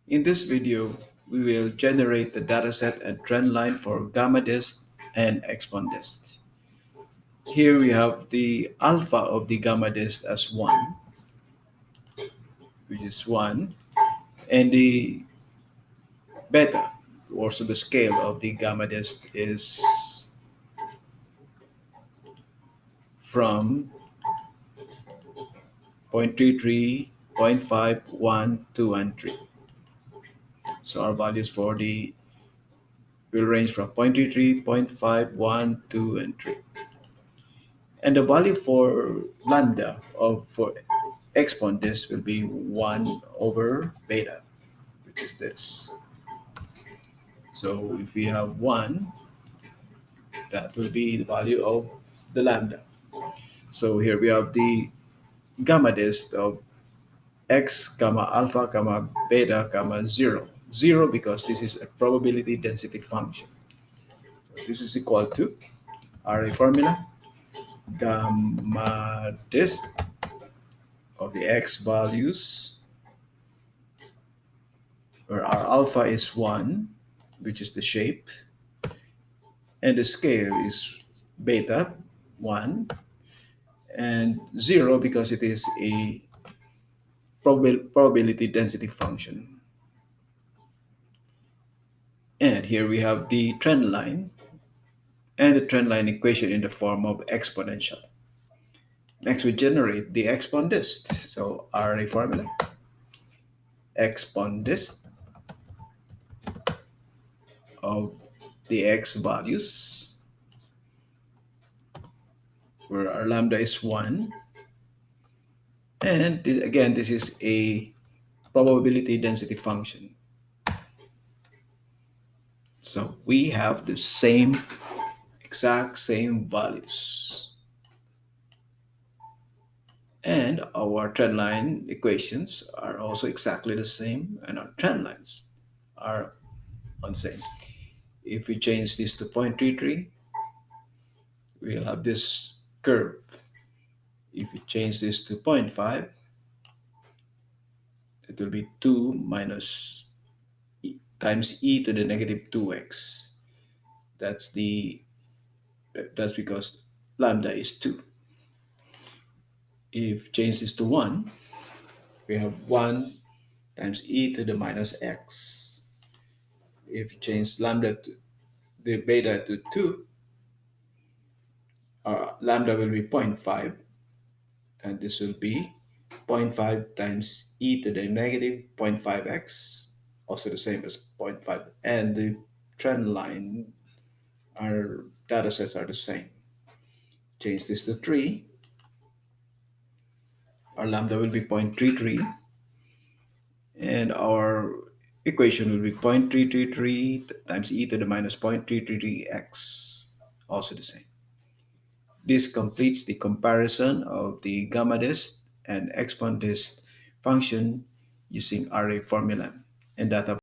In this video, we will generate the dataset and trend line for GAMMADIST and EXPONDIST. Here we have the alpha of the GAMMADIST as 1, which is 1, and the beta, also the scale of the GAMMADIST is from 0.33, 0.5, 1, 2, and 3. So our values for the will range from 0.33, 0.5, 1, 2, and 3. And the value for lambda of for expondist will be 1 over beta, which is this. So if we have 1, that will be the value of the lambda. So here we have the gamma dist of x comma alpha comma beta comma 0. 0 because this is a probability density function. So this is equal to array formula gamma dist of the x values where our alpha is 1, which is the shape, and the scale is beta 1, and 0 because it is a probability density function. And here we have the trend line and the trend line equation in the form of exponential. Next, we generate the expondist. So array formula expondist of the x values where our lambda is 1, and this, again, this is a probability density function. So we have the exact same values. And our trend line equations are also exactly the same, and our trend lines are on the same. If we change this to 0.33, we'll have this curve. If we change this to 0.5, it will be 2 minus times e to the negative 2x. That's because lambda is 2. If change this to 1, we have 1 times e to the minus x. If you change lambda to the beta to 2, our lambda will be 0.5, and this will be 0.5 times e to the negative 0.5x, also the same as 0.5. And the trend line, our data sets are the same. Change this to 3, our lambda will be 0.33, and our equation will be 0.333 times e to the minus 0.333x, also the same. This completes the comparison of the GAMMADIST and EXPONDIST function using array formula and data